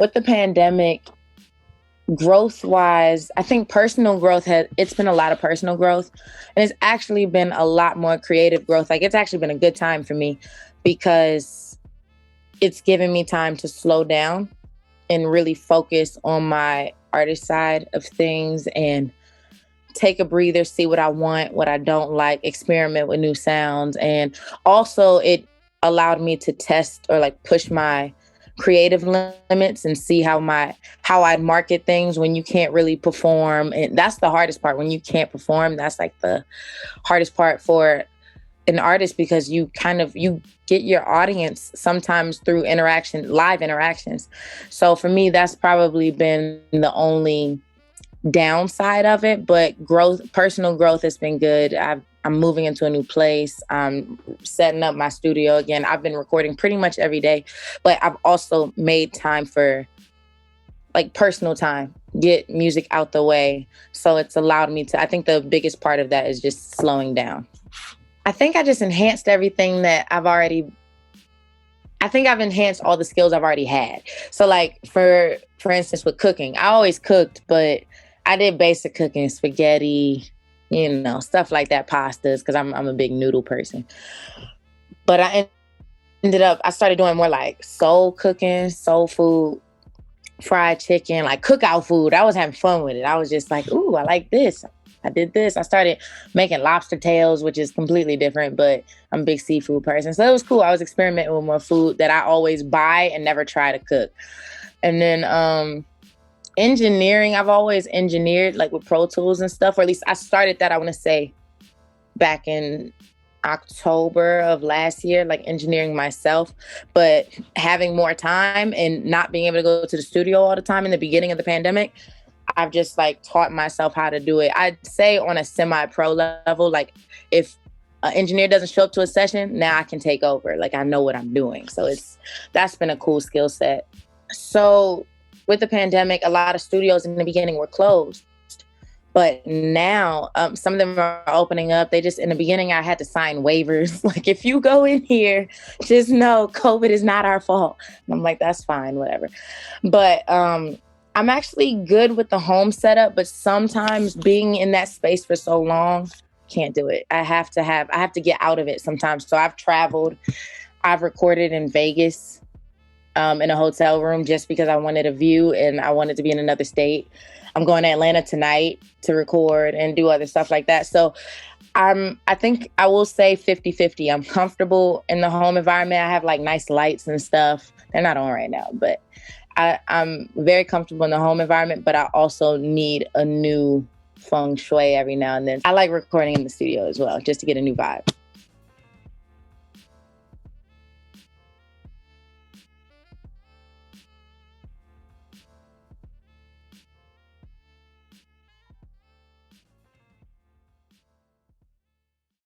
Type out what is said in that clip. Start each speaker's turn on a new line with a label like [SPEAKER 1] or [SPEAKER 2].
[SPEAKER 1] With the pandemic, growth wise, I think personal growth it's been a lot of personal growth, and it's actually been a lot more creative growth. Like, it's actually been a good time for me because it's given me time to slow down and really focus on my artist side of things and take a breather, see what I want, what I don't like, experiment with new sounds. And also it allowed me to test or like push my creative limits and see how I'd market things when you can't really perform. And that's the hardest part. When you can't perform, that's like the hardest part for an artist, because you get your audience sometimes through live interactions. So for me, that's probably been the only downside of it. But personal growth has been good. I'm moving into a new place. I'm setting up my studio again. I've been recording pretty much every day, but I've also made time for like personal time, get music out the way. So it's allowed me to, I think the biggest part of that is just slowing down. I think I just enhanced everything that I've enhanced all the skills I've already had. So like for instance, with cooking, I always cooked, but I did basic cooking, spaghetti, stuff like that, pastas, because I'm a big noodle person. But I started doing more like soul cooking, soul food, fried chicken, like cookout food. I was having fun with it. I was just like, ooh, I like this. I did this. I started making lobster tails, which is completely different, but I'm a big seafood person. So it was cool. I was experimenting with more food that I always buy and never try to cook. And then engineering, I've always engineered like with Pro Tools and stuff, or at least I started that, I want to say, back in October of last year, like engineering myself. But having more time and not being able to go to the studio all the time in the beginning of the pandemic, I've just like taught myself how to do it. I'd say on a semi-pro level, like if an engineer doesn't show up to a session, now I can take over. Like I know what I'm doing. So that's been a cool skill set. So with the pandemic, a lot of studios in the beginning were closed. But now some of them are opening up. In the beginning, I had to sign waivers. Like, if you go in here, just know COVID is not our fault. And I'm like, that's fine, whatever. But I'm actually good with the home setup, but sometimes being in that space for so long, can't do it. I have to get out of it sometimes. So I've traveled. I've recorded in Vegas in a hotel room just because I wanted a view and I wanted to be in another state. I'm going to Atlanta tonight to record and do other stuff like that. So I think I will say 50-50. I'm comfortable in the home environment. I have like nice lights and stuff. They're not on right now, but I'm very comfortable in the home environment, but I also need a new feng shui every now and then. I like recording in the studio as well, just to get a new vibe.